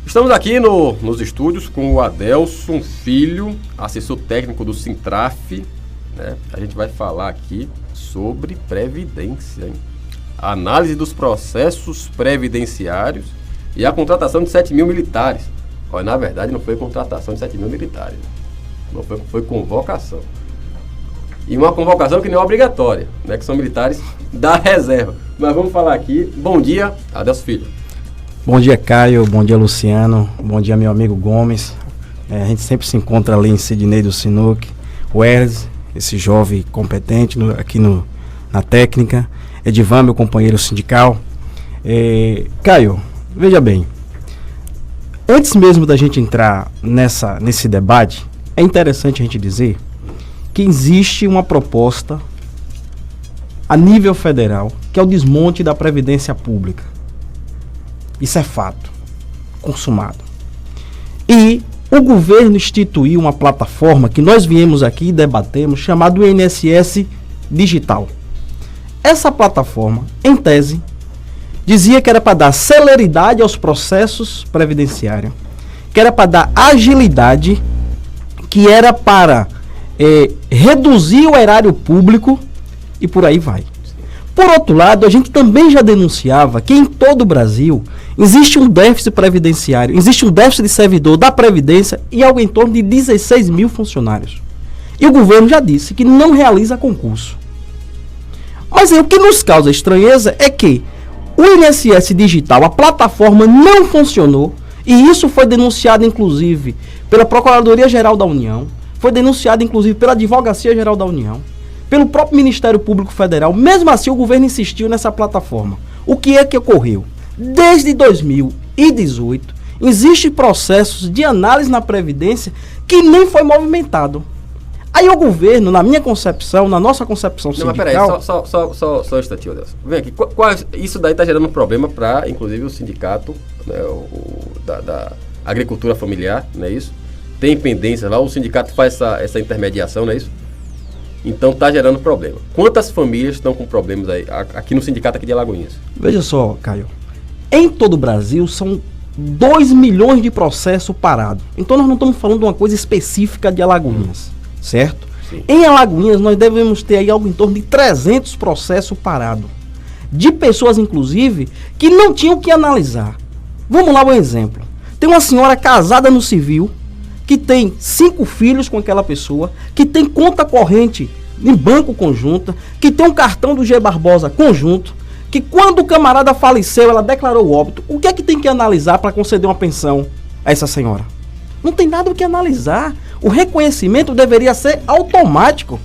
Estamos aqui nos estúdios com o Adelson Filho, assessor técnico do Sintraf, né? A gente vai falar aqui sobre previdência, hein? A análise dos processos previdenciários e a contratação de 7 mil militares. Olha, na verdade não foi contratação de 7 mil militares, não foi convocação. E uma convocação que não é obrigatória, né? Que são militares da reserva. Mas vamos falar aqui. Bom dia, Adelson Filho. Bom dia, Caio. Bom dia, Luciano. Bom dia, meu amigo Gomes. A gente sempre se encontra ali em Sidney do Sinuc. O Erles, esse jovem competente aqui na técnica. Edivan, meu companheiro sindical. Caio, veja bem. Antes mesmo da gente entrar nesse debate, é interessante a gente dizer que existe uma proposta a nível federal, que é o desmonte da Previdência Pública. Isso é fato, consumado. E o governo instituiu uma plataforma que nós viemos aqui e debatemos, chamada INSS Digital. Essa plataforma, em tese, dizia que era para dar celeridade aos processos previdenciários, que era para dar agilidade, que era para reduzir o erário público e por aí vai. Por outro lado, a gente também já denunciava que em todo o Brasil existe um déficit previdenciário, existe um déficit de servidor da Previdência e algo em torno de 16 mil funcionários. E o governo já disse que não realiza concurso. Mas o que nos causa estranheza é que o INSS Digital, a plataforma não funcionou, e isso foi denunciado inclusive pela Procuradoria-Geral da União, foi denunciado inclusive pela Advocacia-Geral da União, pelo próprio Ministério Público Federal. Mesmo assim, o governo insistiu nessa plataforma. O que é que ocorreu? Desde 2018, existem processos de análise na Previdência que nem foi movimentado. Aí o governo, na minha concepção, na nossa concepção sindical... Não, mas peraí, só um instantinho, Deus. Vem aqui, isso daí está gerando um problema para, inclusive, o sindicato, né, da agricultura familiar, não é isso? Tem pendência lá, o sindicato faz essa intermediação, não é isso? Então está gerando problema. Quantas famílias estão com problemas aí, aqui no sindicato aqui de Alagoinhas? Veja só, Caio. Em todo o Brasil são 2 milhões de processos parados. Então nós não estamos falando de uma coisa específica de Alagoinhas, certo? Sim. Em Alagoinhas nós devemos ter aí algo em torno de 300 processos parados. De pessoas, inclusive, que não tinham o que analisar. Vamos lá um exemplo. Tem uma senhora casada no civil, que tem 5 filhos com aquela pessoa, que tem conta corrente em banco conjunta, que tem um cartão do G Barbosa conjunto, que quando o camarada faleceu, ela declarou óbito. O que é que tem que analisar para conceder uma pensão a essa senhora? Não tem nada o que analisar. O reconhecimento deveria ser automático.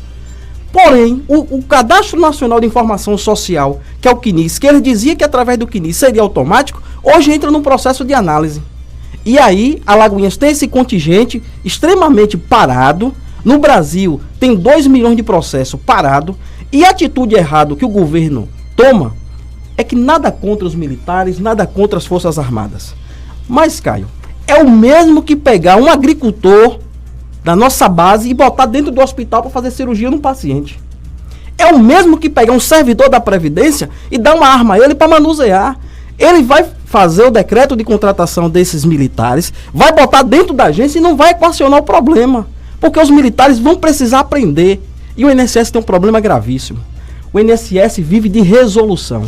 Porém, o Cadastro Nacional de Informação Social, que é o CNIS, que ele dizia que através do CNIS seria automático, hoje entra num processo de análise. E aí, Alagoinhas tem esse contingente extremamente parado. No Brasil, tem 2 milhões de processos parados. E a atitude errada que o governo toma é que nada contra os militares, nada contra as Forças Armadas. Mas, Caio, é o mesmo que pegar um agricultor da nossa base e botar dentro do hospital para fazer cirurgia num paciente. É o mesmo que pegar um servidor da Previdência e dar uma arma a ele para manusear. Ele vai fazer o decreto de contratação desses militares, vai botar dentro da agência e não vai equacionar o problema. Porque os militares vão precisar aprender. E o INSS tem um problema gravíssimo. O INSS vive de resolução,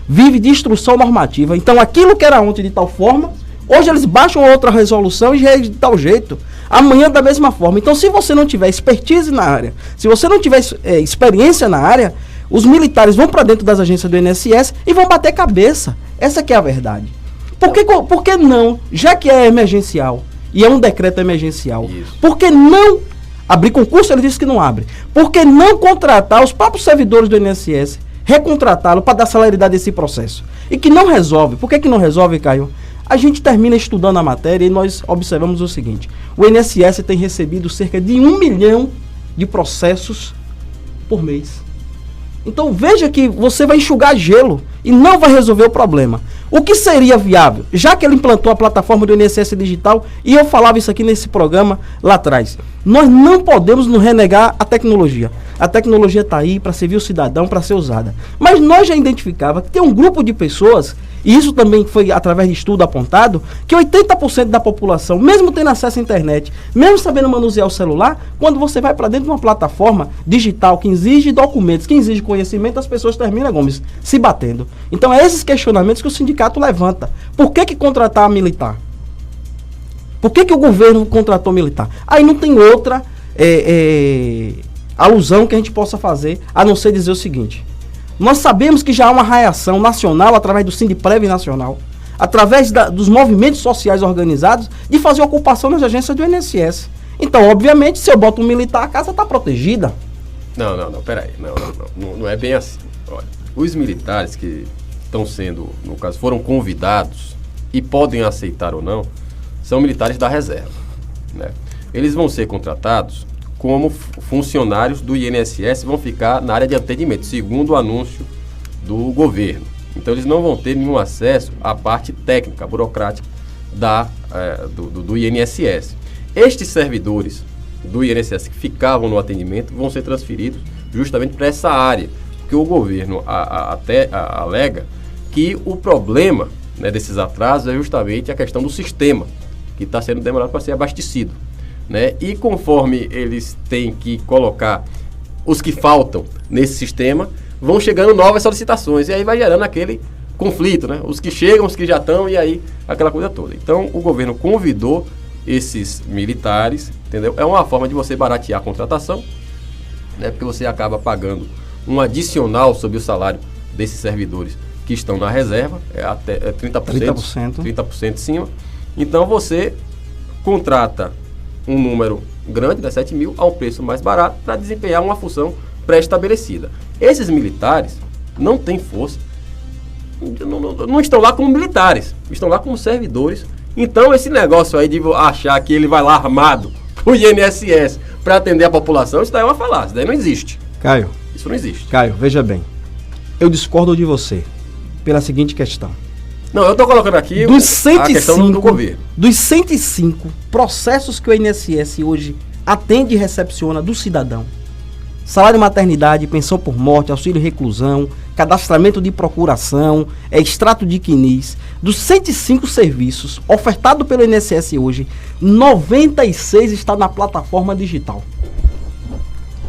vive de instrução normativa. Então aquilo que era ontem de tal forma, hoje eles baixam outra resolução e já é de tal jeito. Amanhã da mesma forma. Então se você não tiver expertise na área, se você não tiver experiência na área, os militares vão para dentro das agências do INSS e vão bater cabeça. Essa que é a verdade. Por que não, já que é emergencial, e é um decreto emergencial, por que não abrir concurso? Ele disse que não abre. Por que não contratar os próprios servidores do INSS, recontratá-lo para dar celeridade a esse processo? E que não resolve. Por que não resolve, Caio? A gente termina estudando a matéria e nós observamos o seguinte: o INSS tem recebido cerca de 1 milhão de processos por mês. Então veja que você vai enxugar gelo e não vai resolver o problema. O que seria viável? Já que ele implantou a plataforma do INSS Digital, e eu falava isso aqui nesse programa lá atrás, nós não podemos nos renegar a tecnologia. A tecnologia está aí para servir o cidadão, para ser usada. Mas nós já identificava que tem um grupo de pessoas e isso também foi através de estudo apontado, que 80% da população, mesmo tendo acesso à internet, mesmo sabendo manusear o celular, quando você vai para dentro de uma plataforma digital que exige documentos, que exige conhecimento, as pessoas terminam, Gomes, se batendo. Então é esses questionamentos que o sindicato levanta. Por que contratar militar? Por que o governo contratou militar? Aí não tem outra alusão que a gente possa fazer, a não ser dizer o seguinte: nós sabemos que já há uma reação nacional, através do Sindprev nacional, através dos movimentos sociais organizados, de fazer ocupação nas agências do INSS. Então, obviamente, se eu boto um militar, a casa está protegida. Não, peraí. Não é bem assim. Olha, os militares que estão sendo, no caso, foram convidados e podem aceitar ou não, são militares da reserva, né? Eles vão ser contratados como funcionários do INSS, vão ficar na área de atendimento, segundo o anúncio do governo. Então, eles não vão ter nenhum acesso à parte técnica, burocrática do INSS. Estes servidores do INSS que ficavam no atendimento vão ser transferidos justamente para essa área, porque o governo até alega que o problema, né, desses atrasos é justamente a questão do sistema, que está sendo demorado para ser abastecido, né? E conforme eles têm que colocar os que faltam nesse sistema, vão chegando novas solicitações, e aí vai gerando aquele conflito, né? Os que chegam, os que já estão, e aí aquela coisa toda. Então, o governo convidou esses militares, entendeu? É uma forma de você baratear a contratação, né? Porque você acaba pagando um adicional sobre o salário desses servidores que estão na reserva, até 30% em cima. Então, você contrata um número grande, né, 7 mil, a um preço mais barato, para desempenhar uma função pré-estabelecida. Esses militares não têm força, não estão lá como militares, estão lá como servidores. Então, esse negócio aí de achar que ele vai lá armado pro INSS para atender a população, isso daí é uma falácia, isso daí não existe. Caio. Isso não existe. Caio, veja bem, eu discordo de você pela seguinte questão. Não, eu estou colocando aqui a questão do governo. Dos 105 processos que o INSS hoje atende e recepciona do cidadão, salário maternidade, pensão por morte, auxílio reclusão, cadastramento de procuração, extrato de quinis, dos 105 serviços ofertados pelo INSS hoje, 96 está na plataforma digital.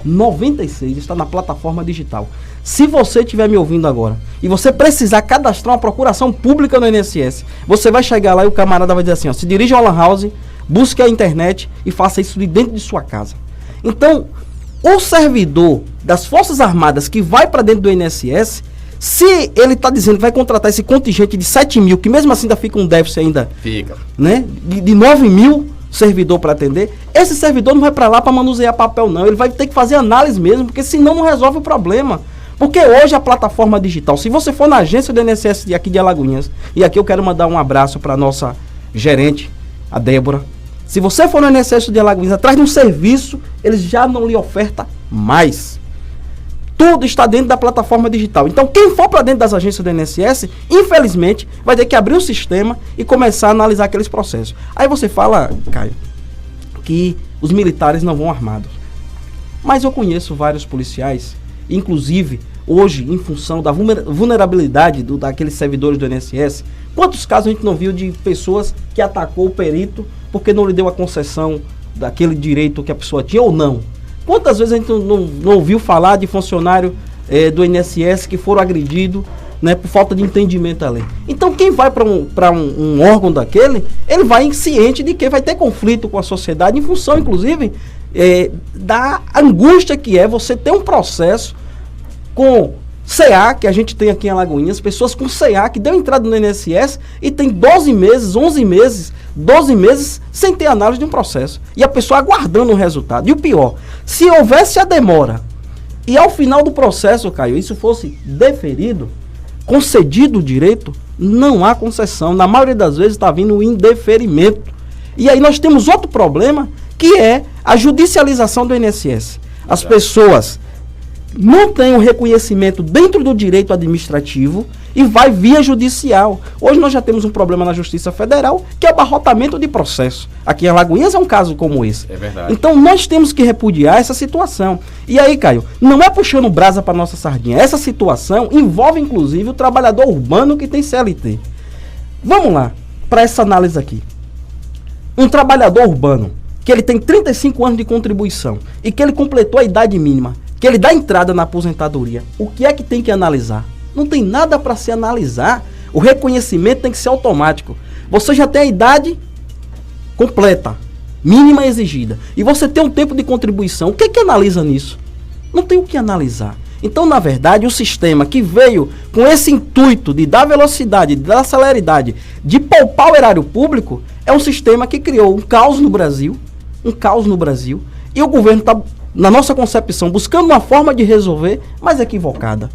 96 está na plataforma digital. Se você estiver me ouvindo agora e você precisar cadastrar uma procuração pública no INSS, você vai chegar lá e o camarada vai dizer assim, ó, se dirija ao lan house, busque a internet e faça isso de dentro de sua casa. Então, o servidor das Forças Armadas que vai para dentro do INSS, se ele está dizendo que vai contratar esse contingente de 7 mil, que mesmo assim ainda fica um déficit ainda, né, de 9 mil servidor para atender, esse servidor não vai para lá para manusear papel não, ele vai ter que fazer análise mesmo, porque senão não resolve o problema. Porque hoje a plataforma digital, se você for na agência do INSS aqui de Alagoinhas, e aqui eu quero mandar um abraço para a nossa gerente, a Débora, se você for no INSS de Alagoinhas, atrás de um serviço, eles já não lhe ofertam mais. Tudo está dentro da plataforma digital. Então, quem for para dentro das agências do INSS, infelizmente, vai ter que abrir o sistema e começar a analisar aqueles processos. Aí você fala, Caio, que os militares não vão armados. Mas eu conheço vários policiais, inclusive, hoje, em função da vulnerabilidade daqueles servidores do INSS, quantos casos a gente não viu de pessoas que atacou o perito porque não lhe deu a concessão daquele direito que a pessoa tinha ou não? Quantas vezes a gente não ouviu falar de funcionário do INSS que foram agredidos, né, por falta de entendimento da lei? Então, quem vai para um órgão daquele, ele vai ciente de que vai ter conflito com a sociedade, em função, inclusive, da angústia que é você ter um processo com CA, que a gente tem aqui em Alagoinhas, pessoas com CA que deu entrada no INSS e tem 12 meses, 11 meses, 12 meses sem ter análise de um processo. E a pessoa aguardando o resultado. E o pior, se houvesse a demora e ao final do processo, Caio, isso fosse deferido, concedido o direito, não há concessão. Na maioria das vezes está vindo o indeferimento. E aí nós temos outro problema, que é a judicialização do INSS. As pessoas não têm o reconhecimento dentro do direito administrativo e vai via judicial. Hoje nós já temos um problema na Justiça Federal, que é o abarrotamento de processo. Aqui em Alagoinhas é um caso como esse. É verdade. Então nós temos que repudiar essa situação. E aí, Caio, não é puxando brasa para nossa sardinha. Essa situação envolve, inclusive, o trabalhador urbano que tem CLT. Vamos lá, para essa análise aqui. Um trabalhador urbano, que ele tem 35 anos de contribuição e que ele completou a idade mínima, que ele dá entrada na aposentadoria, o que é que tem que analisar? Não tem nada para se analisar. O reconhecimento tem que ser automático. Você já tem a idade completa, mínima exigida, e você tem um tempo de contribuição. O que é que analisa nisso? Não tem o que analisar. Então, na verdade, o sistema que veio com esse intuito de dar velocidade, de dar celeridade, de poupar o erário público, é um sistema que criou um caos no Brasil, e o governo está, na nossa concepção, buscando uma forma de resolver, mas equivocada.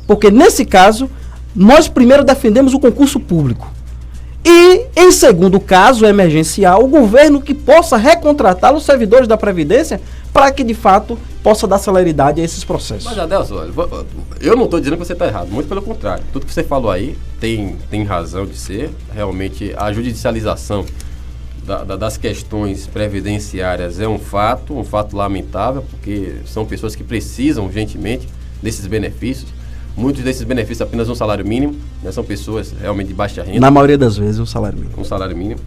Porque, nesse caso, nós primeiro defendemos o concurso público. E, em segundo caso, emergencial, o governo que possa recontratar os servidores da Previdência para que, de fato, possa dar celeridade a esses processos. Mas, Adelson, olha, eu não estou dizendo que você está errado, muito pelo contrário. Tudo que você falou aí tem razão de ser. Realmente, a judicialização das questões previdenciárias é um fato lamentável, porque são pessoas que precisam urgentemente desses benefícios. Muitos desses benefícios apenas um salário mínimo, né? São pessoas realmente de baixa renda. Na maioria das vezes, um salário mínimo. Um salário mínimo.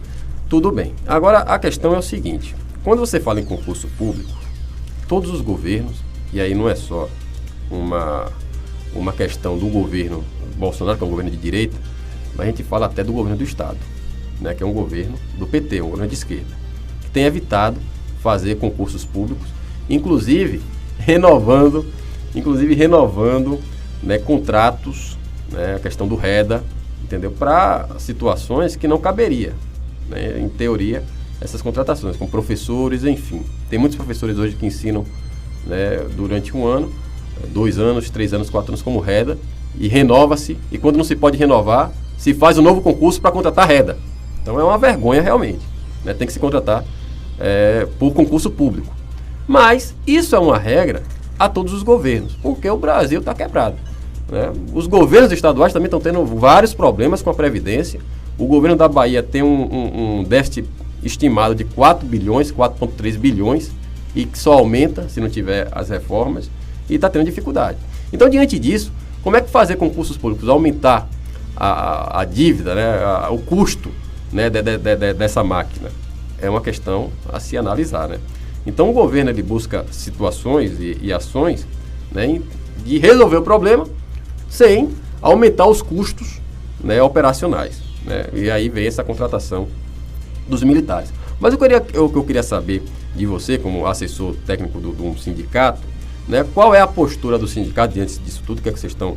Tudo bem. Agora, a questão é o seguinte. Quando você fala em concurso público, todos os governos, e aí não é só uma questão do governo Bolsonaro, que é um governo de direita, mas a gente fala até do governo do Estado, né? Que é um governo do PT, um governo de esquerda, que tem evitado fazer concursos públicos, inclusive renovando né, contratos, né, a questão do REDA, entendeu? Para situações que não caberia, né, em teoria, essas contratações, com professores, enfim. Tem muitos professores hoje que ensinam, né, durante 1 ano, 2 anos, 3 anos, 4 anos como REDA, e renova-se, e quando não se pode renovar, se faz um novo concurso para contratar REDA. Então é uma vergonha realmente, né? Tem que se contratar por concurso público. Mas isso é uma regra a todos os governos, porque o Brasil está quebrado, né? Os governos estaduais também estão tendo vários problemas com a Previdência. O governo da Bahia tem um déficit estimado de 4 bilhões, 4,3 bilhões, e que só aumenta se não tiver as reformas, e está tendo dificuldade. Então, diante disso, como é que fazer concursos públicos aumentar a dívida, né, o custo, né, dessa máquina? É uma questão a se analisar, né? Então, o governo ele busca situações e ações, né, de resolver o problema sem aumentar os custos, né, operacionais, né? E aí vem essa contratação dos militares. Mas o que eu queria saber de você, como assessor técnico de um sindicato, né, qual é a postura do sindicato diante disso tudo? O que é que vocês estão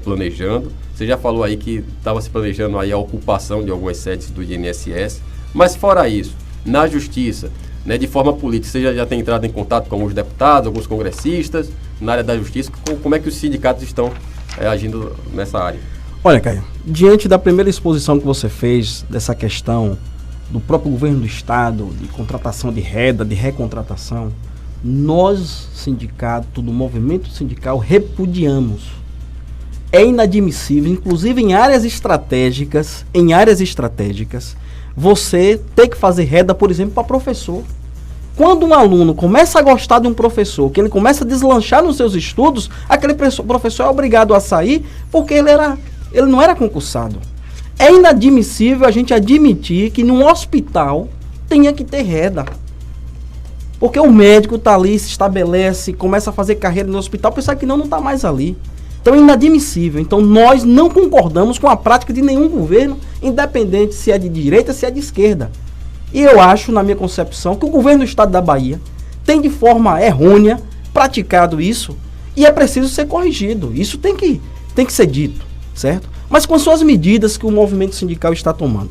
planejando? Você já falou aí que estava se planejando aí a ocupação de algumas sedes do INSS, mas fora isso, na justiça, né, de forma política, você já tem entrado em contato com alguns deputados, alguns congressistas na área da justiça? Como é que os sindicatos estão agindo nessa área? Olha, Caio, diante da primeira exposição que você fez dessa questão do próprio governo do Estado, de contratação de REDA, de recontratação, nós, sindicato, do movimento sindical, repudiamos. É inadmissível, inclusive em áreas estratégicas, você ter que fazer REDA, por exemplo, para professor. Quando um aluno começa a gostar de um professor, que ele começa a deslanchar nos seus estudos, aquele professor é obrigado a sair porque ele não era concursado. É inadmissível a gente admitir que num hospital tenha que ter REDA. Porque o médico está ali, se estabelece, começa a fazer carreira no hospital, pensar que não está mais ali. Então é inadmissível. Então nós não concordamos com a prática de nenhum governo, independente se é de direita, se é de esquerda. E eu acho, na minha concepção, que o governo do Estado da Bahia tem de forma errônea praticado isso e é preciso ser corrigido. Isso tem que ser dito, certo? Mas quais são as medidas que o movimento sindical está tomando?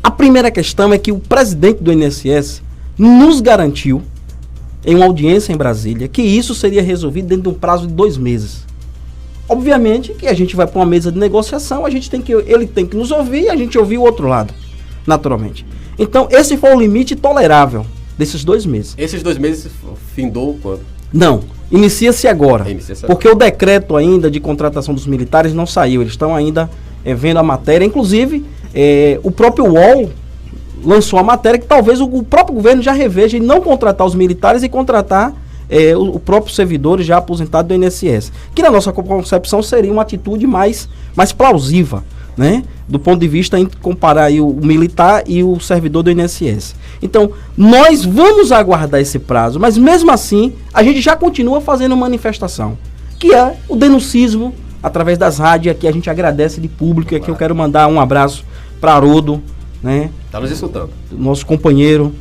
A primeira questão é que o presidente do INSS nos garantiu, em uma audiência em Brasília, que isso seria resolvido dentro de um prazo de 2 meses. Obviamente que a gente vai para uma mesa de negociação, ele tem que nos ouvir e a gente ouvir o outro lado, naturalmente. Então, esse foi o limite tolerável desses 2 meses. Esses 2 meses findou quando? Não, inicia-se agora, porque o decreto ainda de contratação dos militares não saiu, eles estão ainda vendo a matéria, inclusive o próprio UOL lançou a matéria que talvez o próprio governo já reveja em não contratar os militares e contratar o próprio servidor já aposentado do INSS, que na nossa concepção seria uma atitude mais plausível, né? Do ponto de vista em comparar aí o militar e o servidor do INSS. Então, nós vamos aguardar esse prazo, mas mesmo assim, a gente já continua fazendo manifestação, que é o denuncismo, através das rádios. Aqui a gente agradece de público, aqui eu quero mandar um abraço para Haroldo, né? Tá nos escutando. Nosso companheiro.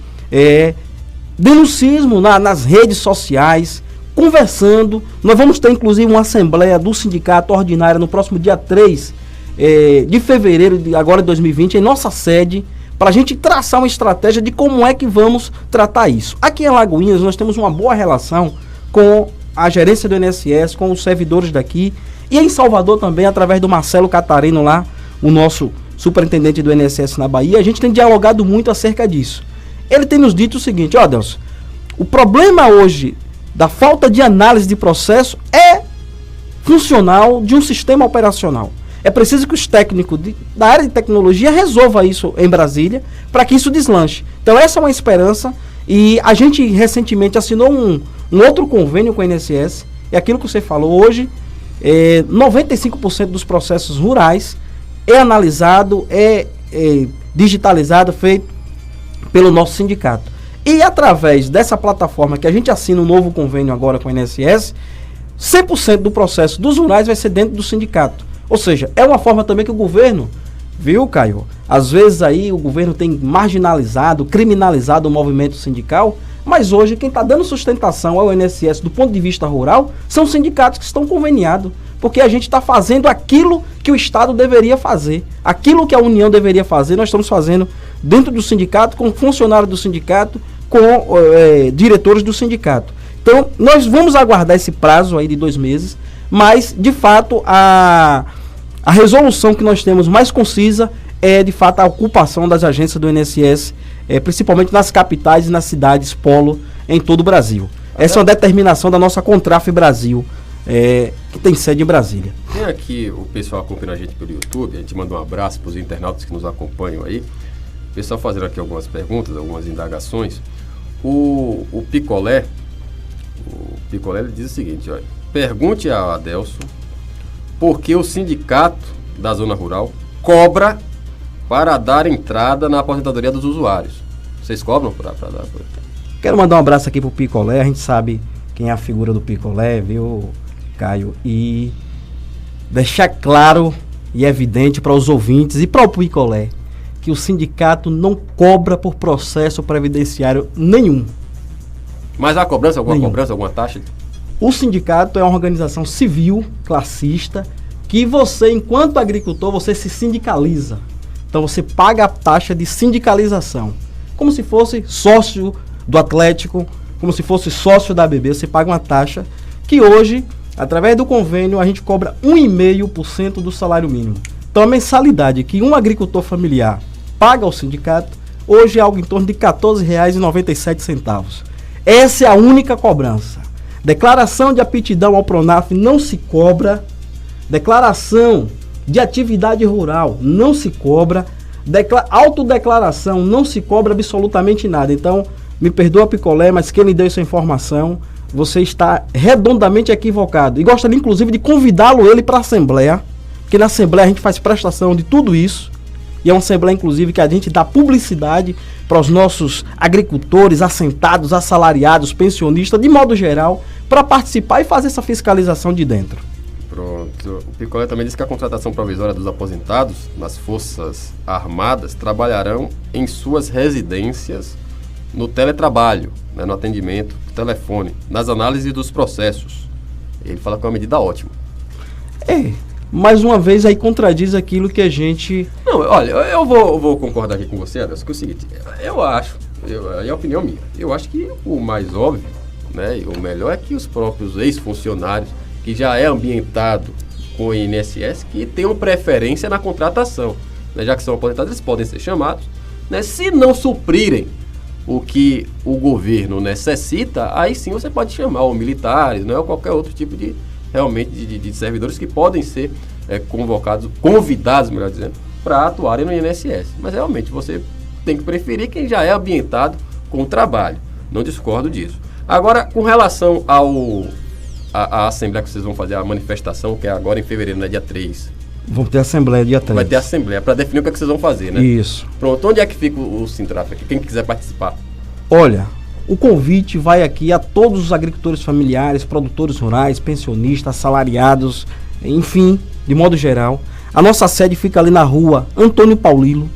Denuncismo nas redes sociais, conversando. Nós vamos ter inclusive uma assembleia do sindicato ordinária no próximo dia 3 de fevereiro de 2020, em nossa sede, para a gente traçar uma estratégia de como é que vamos tratar isso. Aqui em Alagoinhas nós temos uma boa relação com a gerência do INSS, com os servidores daqui, e em Salvador também, através do Marcelo Catarino lá, o nosso superintendente do INSS na Bahia, a gente tem dialogado muito acerca disso. Ele tem nos dito o seguinte: Adelson, o problema hoje da falta de análise de processo é funcional de um sistema operacional. É preciso que os técnicos da área de tecnologia resolvam isso em Brasília para que isso deslanche. Então essa é uma esperança, e a gente recentemente assinou um outro convênio com o INSS, é aquilo que você falou hoje, 95% dos processos rurais é analisado, digitalizado, feito pelo nosso sindicato. E através dessa plataforma que a gente assina um novo convênio agora com o INSS, 100% do processo dos rurais vai ser dentro do sindicato. Ou seja, é uma forma também que o governo, viu, Caio? Às vezes aí o governo tem marginalizado, criminalizado o movimento sindical, mas hoje quem está dando sustentação ao INSS do ponto de vista rural são os sindicatos que estão conveniados, porque a gente está fazendo aquilo que o Estado deveria fazer, aquilo que a União deveria fazer, nós estamos fazendo dentro do sindicato, com funcionários do sindicato, com diretores do sindicato. Então, nós vamos aguardar esse prazo aí de 2 meses, mas, de fato, a resolução que nós temos mais concisa é, de fato, a ocupação das agências do INSS, principalmente nas capitais e nas cidades polo em todo o Brasil. Essa é uma determinação da nossa Contraf Brasil, que tem sede em Brasília. Tem aqui o pessoal acompanhando a gente pelo YouTube, a gente manda um abraço para os internautas que nos acompanham aí. O pessoal fazendo aqui algumas perguntas, algumas indagações. O Picolé ele diz o seguinte: olha, pergunte a Adelson por que o sindicato da zona rural cobra para dar entrada na aposentadoria dos usuários. Vocês cobram para dar? Quero mandar um abraço aqui pro Picolé. A gente sabe quem é a figura do Picolé, viu, Caio? E deixar claro e evidente para os ouvintes e para o Picolé que o sindicato não cobra por processo previdenciário nenhum. Mas há cobrança, alguma taxa? O sindicato é uma organização civil, classista, que você, enquanto agricultor, você se sindicaliza. Então você paga a taxa de sindicalização, como se fosse sócio do Atlético, como se fosse sócio da ABB, você paga uma taxa que hoje, através do convênio, a gente cobra 1,5% do salário mínimo. Então a mensalidade que um agricultor familiar paga ao sindicato, hoje é algo em torno de R$ 14,97. Essa é a única cobrança. Declaração de aptidão ao Pronaf não se cobra. Declaração de atividade rural não se cobra. Autodeclaração não se cobra absolutamente nada. Então, me perdoa, Picolé, mas quem lhe deu essa informação, você está redondamente equivocado. E gostaria, inclusive, de convidá-lo para a Assembleia, porque na Assembleia a gente faz prestação de tudo isso. E é uma Assembleia, inclusive, que a gente dá publicidade para os nossos agricultores, assentados, assalariados, pensionistas, de modo geral, para participar e fazer essa fiscalização de dentro. Pronto. O Picolé também disse que a contratação provisória dos aposentados nas Forças Armadas trabalharão em suas residências no teletrabalho, né, no atendimento, no telefone, nas análises dos processos. Ele fala que é uma medida ótima. Mais uma vez aí contradiz aquilo que a gente... Não, olha, eu vou concordar aqui com você, Adelson, que é o seguinte, eu acho, é a opinião minha, eu acho que o mais óbvio, né, e o melhor é que os próprios ex-funcionários, que já é ambientado com o INSS, que tenham preferência na contratação, né, já que são aposentados, eles podem ser chamados, né, se não suprirem o que o governo necessita, aí sim você pode chamar os militares, né, ou qualquer outro tipo de servidores que podem ser convidados, melhor dizendo, para atuarem no INSS. Mas realmente você tem que preferir quem já é ambientado com o trabalho. Não discordo disso. Agora, com relação à Assembleia que vocês vão fazer, a manifestação, que é agora em fevereiro, né, dia 3 Vamos ter assembleia dia 3. Vai ter assembleia para definir o que, é que vocês vão fazer, né? Isso. Pronto, onde é que fica o Sintraf aqui? Quem quiser participar? Olha, o convite vai aqui a todos os agricultores familiares, produtores rurais, pensionistas, assalariados, enfim, de modo geral. A nossa sede fica ali na rua Antônio Paulilo,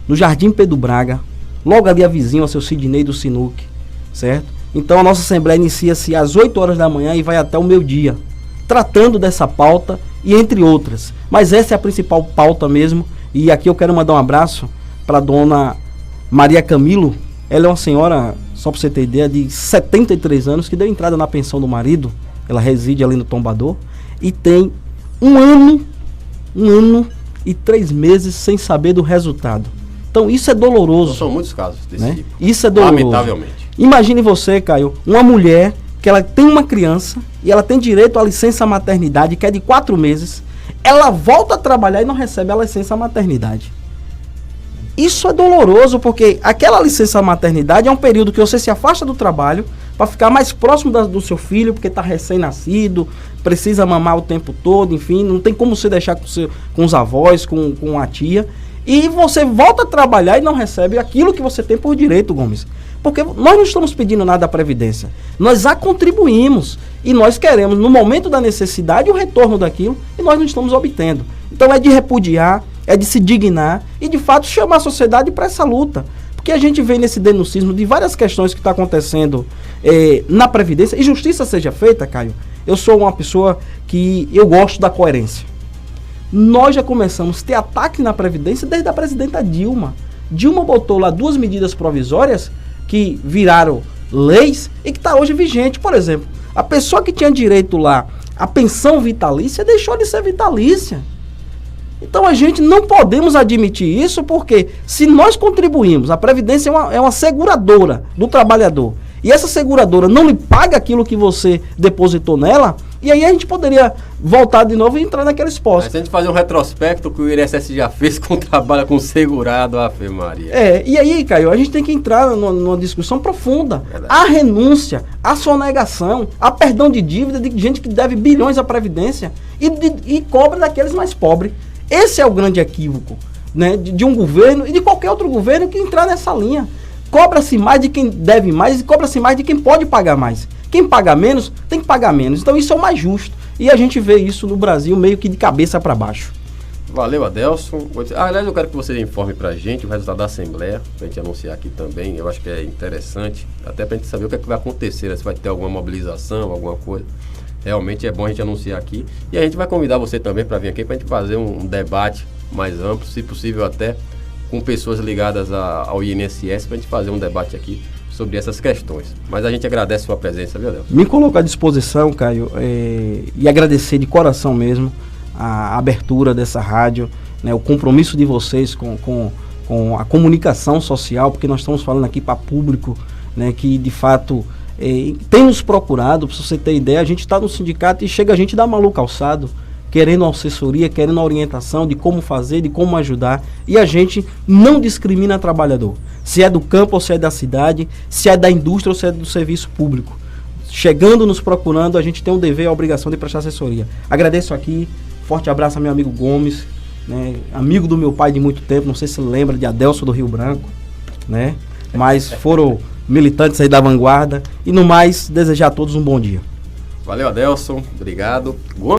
no Jardim Pedro Braga, logo ali a vizinho ao seu Sidney do Sinuque, certo? Então a nossa assembleia inicia-se às 8 horas da manhã e vai até o meio-dia, tratando dessa pauta e entre outras. Mas essa é a principal pauta mesmo, e aqui eu quero mandar um abraço para a dona Maria Camilo. Ela é uma senhora, só para você ter ideia, de 73 anos, que deu entrada na pensão do marido. Ela reside ali no Tombador e tem um ano e 3 meses sem saber do resultado. Então isso é doloroso. São muitos casos desse né? tipo. Isso é doloroso. Lamentavelmente. Imagine você, Caio, uma mulher que ela tem uma criança e ela tem direito à licença maternidade, que é de 4 meses. Ela volta a trabalhar e não recebe a licença maternidade. Isso é doloroso, porque aquela licença maternidade é um período que você se afasta do trabalho para ficar mais próximo do seu filho, porque está recém-nascido, precisa mamar o tempo todo, enfim, não tem como você deixar com os avós, com a tia. E você volta a trabalhar e não recebe aquilo que você tem por direito, Gomes. Porque nós não estamos pedindo nada à Previdência. Nós a contribuímos. E nós queremos, no momento da necessidade, o retorno daquilo, e nós não estamos obtendo. Então é de repudiar, é de se dignar e, de fato, chamar a sociedade para essa luta. Porque a gente vê nesse denuncismo de várias questões que está acontecendo na Previdência. E justiça seja feita, Caio. Eu sou uma pessoa que eu gosto da coerência. Nós já começamos a ter ataque na Previdência desde a presidenta Dilma. Dilma botou lá 2 medidas provisórias que viraram leis e que está hoje vigente. Por exemplo, a pessoa que tinha direito lá à pensão vitalícia deixou de ser vitalícia. Então a gente não podemos admitir isso, porque se nós contribuímos, a Previdência é uma seguradora do trabalhador, e essa seguradora não lhe paga aquilo que você depositou nela, e aí a gente poderia voltar de novo e entrar naqueles postos. Se a gente fazer um retrospecto que o INSS já fez com trabalho com segurado, Ave Maria. E aí, Caio, a gente tem que entrar numa discussão profunda. Verdade. A renúncia, a sonegação, a perdão de dívida de gente que deve bilhões à Previdência e cobra daqueles mais pobres. Esse é o grande equívoco, né, de um governo e de qualquer outro governo que entrar nessa linha. Cobra-se mais de quem deve mais e cobra-se mais de quem pode pagar mais. Quem paga menos, tem que pagar menos. Então isso é o mais justo. E a gente vê isso no Brasil meio que de cabeça para baixo. Valeu, Adelson. Aliás, eu quero que você informe pra gente o resultado da Assembleia, pra gente anunciar aqui também. Eu acho que é interessante, até pra gente saber o que é que vai acontecer, né? Se vai ter alguma mobilização, alguma coisa. Realmente é bom a gente anunciar aqui. E a gente vai convidar você também para vir aqui para a gente fazer um debate mais amplo, se possível até com pessoas ligadas ao INSS, para a gente fazer um debate aqui sobre essas questões. Mas a gente agradece a sua presença, viu, Adelson? Me coloco à disposição, Caio, e agradecer de coração mesmo a abertura dessa rádio, né, o compromisso de vocês com a comunicação social, porque nós estamos falando aqui para público, né, que de fato tem nos procurado. Para você ter ideia, a gente está no sindicato e chega a gente da Malu Calçado, querendo assessoria, querendo orientação de como fazer, de como ajudar, e a gente não discrimina trabalhador, se é do campo ou se é da cidade, se é da indústria ou se é do serviço público. Chegando, nos procurando, a gente tem o dever e a obrigação de prestar assessoria. Agradeço aqui, forte abraço ao meu amigo Gomes, né, amigo do meu pai de muito tempo, não sei se lembra de Adelson do Rio Branco, né, mas foram militantes aí da vanguarda. E no mais, desejar a todos um bom dia. Valeu, Adelson, obrigado.